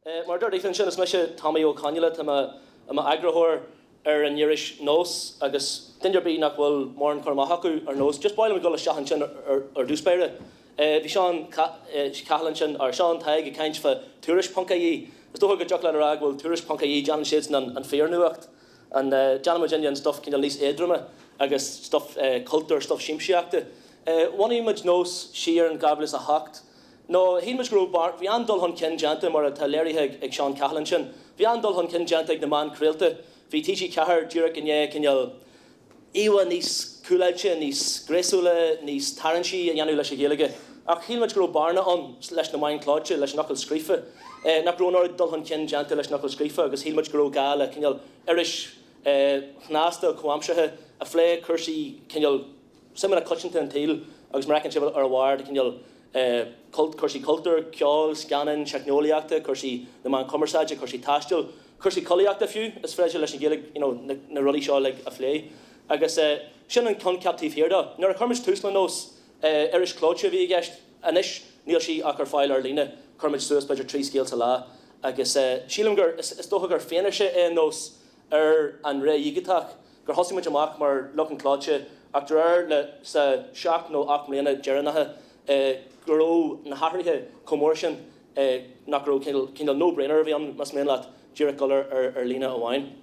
Mar dúirt éan sin is meise Tomaí Rua Ó Conghaile am agrahor an Irish nós agus dinner bí nach bhfuil mór an cormachaú ar nós just bailm go le seachan sin ar dúspéire. Bhí seán Cahallan sin ar seán taig caint fa Todhchaí. Is dócha go deach le rag bhfuil Todhchaí Jan siad an féarnuacht an Jan Virginia stuff cin lís édruma agus stuff cultúr stuff siimseachta. One image nós siar an gablas a hacht. No, hí much grow bar. Vi andol hon ken janta mar a taléirithe ag Seán Cahallan sin. Vi andol hon ken janta ag na man creilte. Vi Todhchaí cahar dúrach inné cinneal iwa níos cúlailte, níos gréasúla, níos taransi a dhéanú leis a Gaeilge. Ach hí much grow barna on leis na main cláide leis knuckle scrífa. Nach grow nor dol hon ken janta leis knuckle scrífa agus hí much grow gal a cinneal irish chnásta cuamsathe a phlé cursi cinneal simna clutchinta an tail agus maracan sibal ar a ward cinneal cursi cultúr, ceol, scanan, seacnoliaachta, cursi na man commerceaide, cursi taistil, cursi coliaachta fiú, is freisin leis an Gaeilge, na rulí seo le a phlé. Agus sin an concaptíh hirda. Nuair a chumis túsla nós irish clóide bhí gceist, anis níl si ach ar fáil Ar-Líne, chumis suas beidir trí scéal lá. Agus sílamgur is dócha gur féanaise nós ar an ré íogatach, gur hosaimid amach mar luchan clóide, ach drar le sa seach nó ach mléana dearanathe gro na harthe commotion nach gro kind no brainer vi an mas men lat Jericholer Ar-Líne Mheáin.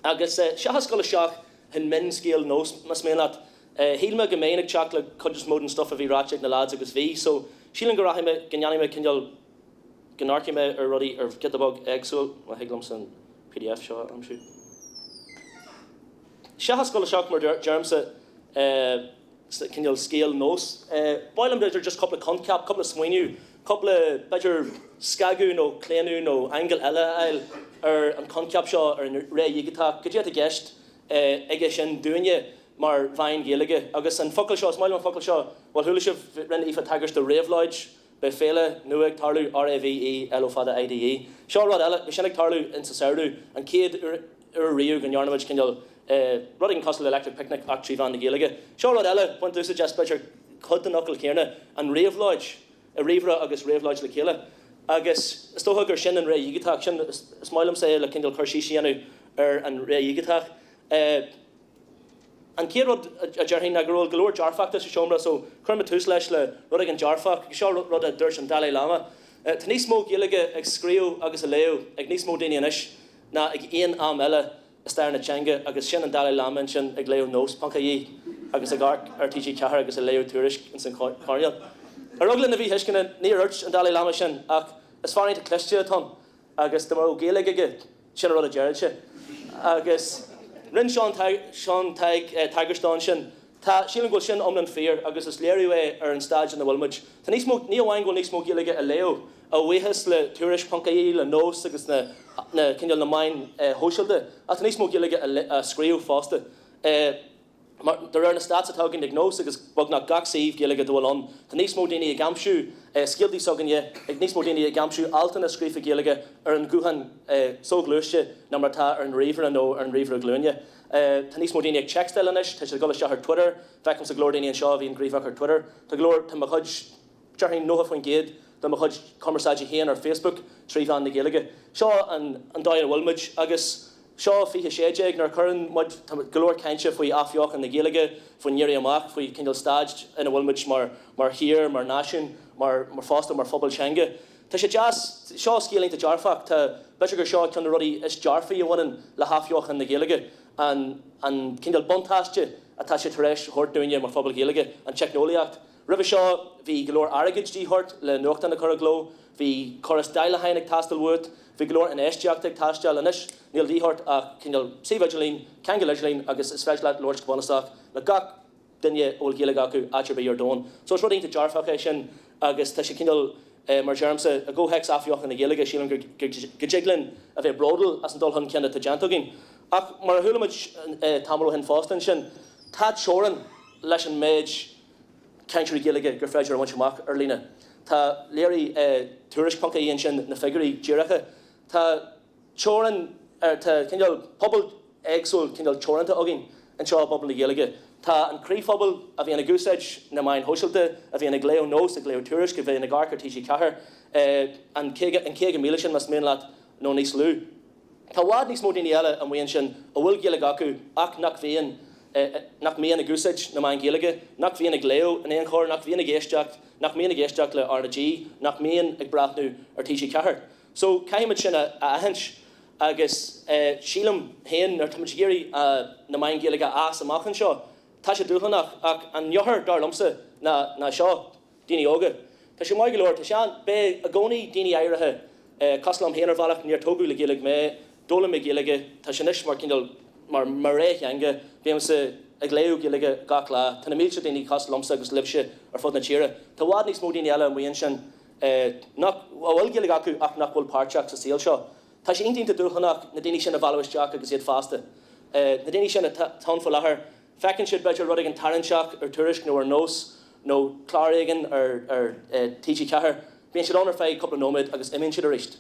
Agus shahas go seach hin men scale nos mas men lat hílme gemeinig chat le codgus modern stuff a vi ratchet na lads agus vi so sílan go rahime gannime kindal ganarkime ar ruddy ar get the bug exo ma higlums an PDF shot I'm sure. Shahas go seach mar germse kindle scale nose. Boilem are just couple of concap, couple of swinu, couple of better skagu no clenu no angle ella or an concap shaw or re yigata. Could you have a guest egeshin doing ye mar vine Gaeilge agus an focal shaw smile on focal shaw well hulishiv rend if taggers the rave lodge by fela nuig tarlu RAVE elofada IDE shaw rod ella mishenik tarlu in Sacerdu and kid Rio and Yarnamage kindle Rudding Castle Electric Picnic actually van the Gaeilge. Charlotte Ella went to suggest better cut the knuckle Kierna and Rave Lodge, a Ravera agus Rave Lodge le Kayla. Agus Stohugger Shin and Ray Yigatach Shin Smilem say la Kindle Karshishianu and Ray Yigatach. And Kirod a Jarhin Nagrol Galore Jarfak to Shomra so Kermatus Leshle, Rudding and Jarfak, Charlotte Rudda Dirch and Dalai Lama. Tanismo Gaeilge Excreo agus a Leo, Agnismo Dinianish, na ag Ian Ella. Star na Changa agus sin an Dalai Lama sin ag leo nós Tomaí agus ag arc ar Todhchaí cahar agus a leo tuirish in San Carnial. Ar ruglan na bhí heiscinna ní urch an Dalai Lama sin ach is fáin te clistia atá agus do mar ó Gaeilge sin rud a Jared agus rin Seán Taig Tigerstone sin tá sílan go sin omlan fear agus is léirú ar an stad in na bhfuilmuid. Tá níos mó ní amháin go níos mó Gaeilge a leo a bhuihas le tuirish Tomaí le nós agus na kindle na main hoisiilde at níos mó Gaeilge a scríú fásta. There are na stats at hagin diagnose agus bug na gachsaíh Gaeilge dúil an. Tá níos mó daoine a gamsú skildí soganne ag níos mó daoine a gamsú altan a scrífa Gaeilge ar an guhan sóglúiste na martá ar an river nó ar an river a glúine. Tá níos mó daoine ag checkstel anis, tá sé go se ar Twitter, fecum sa glór daoine an seo bhí an gríomhach ar Twitter. Tá glór tá chuid dearthain nóha faoin géad da ma chuid commerceaide héan ar Facebook trí bhean na Gaeilge. Seo an dair bhfuilmuid agus seo fiche séideag nar churann mud golóir cainte faoi afheoch an na Gaeilge faoin níirí amach faoi kindle stad ina bhfuilmuid mar hir, mar náisiún, mar fásta, mar phobal Changa. Tá sé jazz seo scéaling ta jarfach tá better gur seo ceann rudí is jarfaí a bhainean le hafheoch an na Gaeilge an kindle bontáiste atá sé tar éis hort dúine mar phobal Gaeilge an checknoliacht. Ribh seo bhí golóir airgid dí hort le nuachta na chora gló, bhí choras dailehhain ag tastalúd, bhí golóir an éisteacht ag tastal anis, níl dí hort a cinneal Síveidelín, Cangaleidelín agus is feisleat Lord Squanastach le gach dunne ól Gaeilge acu áitir be ar dón. So is rudí ta jarfach é sin agus tá sé cinneal mar germsa a ggóhex afheoch an na Gaeilge sílan go jiglin a bheith brodal as an dul chun ceanna ta jantogin. Ach mar a thulamid tamil hen fástan sin, tá teoran leis an méid Country Gaeilge gur freidir an amach Ar-Líne. Tá léirí tuirish Tomaí sin na figurí díirecha. Tá teoran tá cinneal pobl éagsúil cinneal teoranta agin an seo pobl na Gaeilge. Tá an críphobal a bhí an gúsaid na Mheáin hóisiilta, a bhí an gléo nós, a gléo túris, go bhí an garcar Todhchaí chathair, an céige míle sin mas mén leat nó níos lú. Tá bhád níos mó daoine eile an bhaon sin a bhfuil Gaeilge acu ach nach bhíon nach mé an gúsaid na Mheáin Gaeilge, nach bhíon a gléo an éon chóir, nach bhíon a géisteach, nach mé a géisteach le Ar-Líne, nach mé ag brathnú ar Todhchaí chathair. So caiimiid sin a ahans agus sílam héin ar tamid géirí na Mheáin Gaeilge as amachchan seo, tá sé dúchanach ach an neothar dar lomsa na seo daoine óga. Tá sé mai go leor, tá sean be a gcónaí daoine éirithe caslam héanaar bhealach níor tógú le Gaeilge mé dóla mé Gaeilge, tá sé níos mar cindal mar réith anga, bhíam sa ag léú Gaeilge gach lá, tána mílte daoine caslamsa agus libse ar fud na tíre. Tá bhád níos mó daoine eile an bhaon sin bhfuil Gaeilge acu ach nach bhfuil páirteach sa síl seo. Tá sé intínta dúchanach na daoine sin a bhaisteach agus iad fásta. Na daoine sin a tan fo láthair, fecinn siad beidir rud ag an taranseach ar tuairisc nó ar nós, nó chláirighan ar Todhchaí chathair, bíonn siad anar féid coppla nóid agus imíonn siad a riist.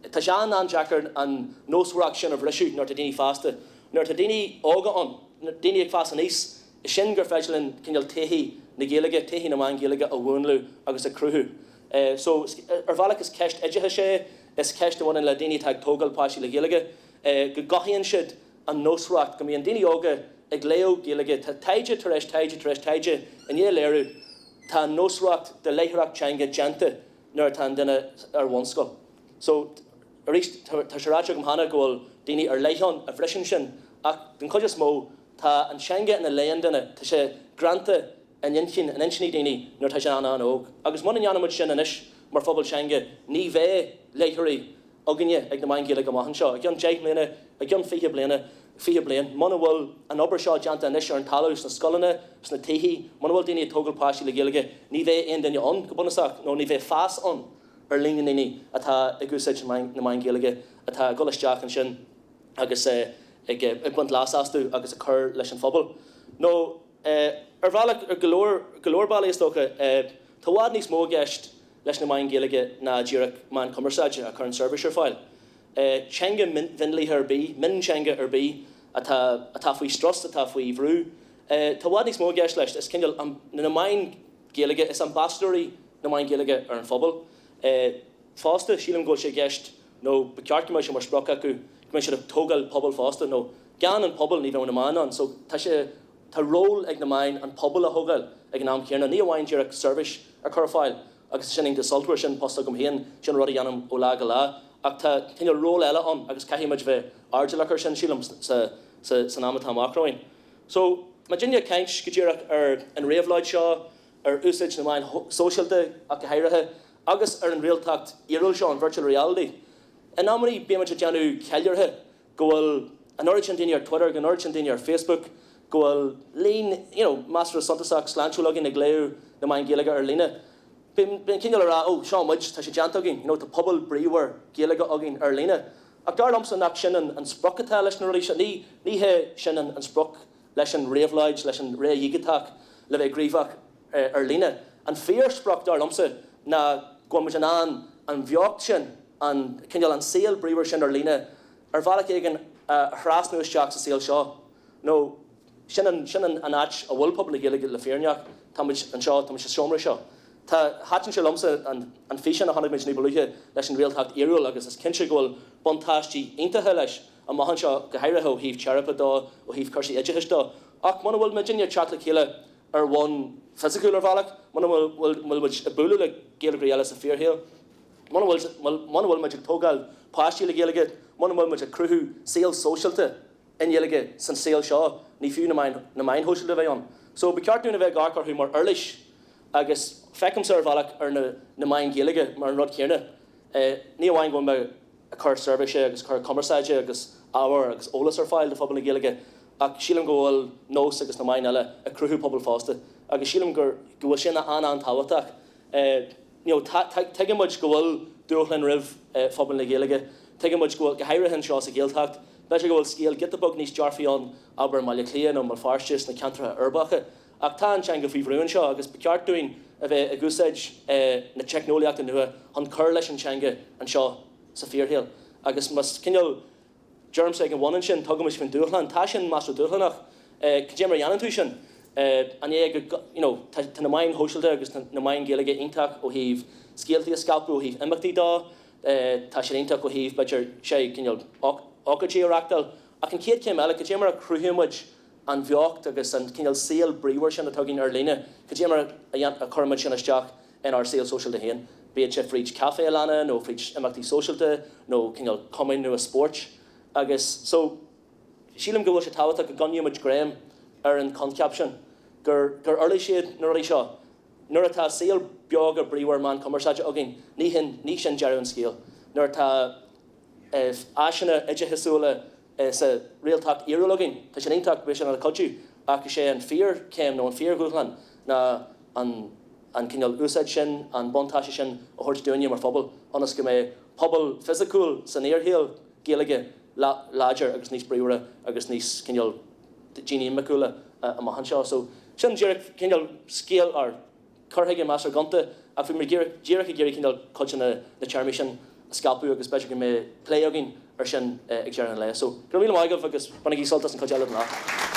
Tá sé an Jackar an nósúach sin a bhrisú nóir tá daoine fásta. Nóir tá daoine ága an, daoine ag fásta níos, is sin gur feidilinn cinneal Todhchaí na Gaeilge, Todhchaí na Mheáin Gaeilge a bhúnlú agus a cruthú. So ar bhealach is ceist idethe sé, is ceist bhain le daoine teag tógal páisí le Gaeilge, go gahíonn siad an nósúach go mbíonn daoine ága ag léo Gaeilge, tá taide tar éis taide in dhé léirú, tá nósúach de léithreacht teanga genta nuair tá duine ar bhanscoil. So arís tá sé ráiteach amhanana ghfuil daoine ar leitheán a bhrisin sin, ach den chuide mó tá an teanga ina léon duine, tá sé granta an inchin an inchní daoine nuair tá sé an óg. Agus muna anamid sin inis mar phobal teanga ní bheith léithirí aginine ag na Mheáin Gaeilge amachchan seo. Ag an 10 bliana, ag an 5 bliana, mana bhfuil an obair seo deanta inis ar an talús na scolanna, na Todhchaí, mana bhfuil daoine tógal páisí le Gaeilge, ní bheith aon duine an go bunasach, nó ní bheith fás an Ar-Líne daoine atá ag úsáid na Mheáin Gaeilge, atá golasteach an sin agus ag bunt lásastú agus a chur leis an phobal. nó ar bhealach ar golóir bailí is tócha, tá bhád níos mó gceist leis na Mheáin Gaeilge na ddíreach Mheáin Cumarsaide a chur an serviceir fáil. Teanga vinlíthe ar bí, min teanga ar bí, atá faoi stros, atá faoi bhrú. Tá bhád níos mó gceist leis, is cinneal na Mheáin Gaeilge is ambassadórí na Mheáin Gaeilge ar an phobal. Fásta sílam go sé gceist nó beceart go sé mar sprach acu, go sé tógal pobal fásta nó gan an pobal ní bheith na Mheáin an, so tá ról ag na Mheáin an pobal a thugail ag an am céarna, ní bhhain ddíreach service ar chur fáil, agus sinning de saltúir sin posta gom héan sin rud a dhéanam ó lá go lá, ach tá cinneal ról eile an agus caiimiid bheith ardalachar sin sílam san amatá macróin. So ma dinne ceint go ddíreach ar an réamhláid seo ar úsáid na Mheáin sóisialta ach go háirithe, agus ar an réaltacht iarúil seo an virtual reality. In amí bíimiid a deanú ceilirthe, go bhfuil an origin daoine ar Twitter, an origin daoine ar Facebook, go bhfuil líon, Master Santaach sláintúlagin ag léú na Mheáin Gaeilge Ar-Líne. Bíon cinneal ará, seán muid tá sé deanta agin, tá pobal bríomhar Gaeilge agin Ar-Líne. Ach dar lomsa nach sin an sprochatá leis na ruí sin, ní he sin an sproch leis an réamhláid, leis an ré dhigiteach le bheith gríomhach Ar-Líne. An fér sproch dar lomsa na gomid an bheocht sin, an cinneal an saoil bríomhar sin Ar-Líne, ar bhealach ag an hrasnú isteach sa saoil seo. No, sin an áit a bhfuil pobal Gaeilge le féarneach, táid an seo, táid sé seomra seo. Tá hatan sé lomsa an fé sin a tháinig ní bolúthe leis an réaltacht iarúil agus is cinse ghfuil bontáistí iontathe leis a maihan seo go háirithe ó híomh tearapa dó ó híomh chuirsaí ideitheis dó. Ach mana bhfuil Virginia chat le chéile ar bhain physical ar bhealach, mana bhfuil a búlú le Gaeilge réala sa fearhéal, mana bhfuil meid tógáil páistí le Gaeilge, mana bhfuil meid a cruthú saoil sóisialta in Gaeilge san saoil seo, ní fiú na Mheáin hóisiilta bheith an. So beceartú na bheith garcar chu mar earlis agus fecum sa ar bhealach ar na Mheáin Gaeilge mar an rud céarna. Ní bhhain go me a chur service agus chur Cumarsaide agus ábhar agus ólas ar fáil de phobal na Gaeilge, ach sílam go bhfuil nós agus na Mheáin eile a cruthú pobal fásta, agus sílam gur bhfuil sin an táhaach. Teigimiid go bhfuil dúchlann rih phobal na Gaeilge, teigimiid go bhfuil go háirithe seo sa géaltacht, beidir go bhfuil scéal gitabog níos dearfaíán aber maiile cléan ó mar farstis na ceantartha urbacha, ach tá an teanga faoi bhrúin seo agus beceartúin a bheith a gúsáid na technoliaachta nua an chur leis an teanga an seo sa fearhéal. Agus mas cinneal germs ag an bhhain sin tugamis fin dúchlan, tá sin más dúchlanach, céim mar dhéanaan tú sin, an na Mheáin hóisiilta agus na Mheáin Gaeilge iontaach ó híh scéaltaí a scalpú ó híh imeachtaí dá, tá sé iontaach ó híh beidir sé ógadtí arachtal, ach an céad céim eile go dtí mar a cruthúmuid an bheocht agus an cinál saoil bríomhar sin a tugainn Ar-Líne, go dtí mar a chuirmuid sin isteach in ar saoil sóisialta héin. Bíad sé fríd café a lana, nó fríd imeachtaí sóisialta, nó cinál cumainn nó a sport. Agus, so, sílim go bhfuil sé tábhata go gonneumuid Graham ar an conceap sin, gur orlaigh siad nó orlaigh seo, nuair atá saoil beag a bríomhar man commerceáide agin, ní sin dearú an scéal. Nuair atá áisina ide hisúla sa réalteach iarúil agin, tá sé iontaach bhí sin ar a codú, ach sé an fear céim nó an fear gúthlan na an cinál úsáid sin, an bontáise sin a thuirt dúine mar phobal, anas go mé pobal physicúil san éarthail Gaeilge láidir agus níos bríomhra agus níos cinál Jeannie Macula a mahan seo. So sin cinál scéal ar chorthaige más ar gonta, ach bhí mar ddíireach géirí cinál coidse na charmí sin a scalpú agus beidir go mé play agin ar sin ag dearan le. So gur míle maigah agus banna í soltas an coideile ná.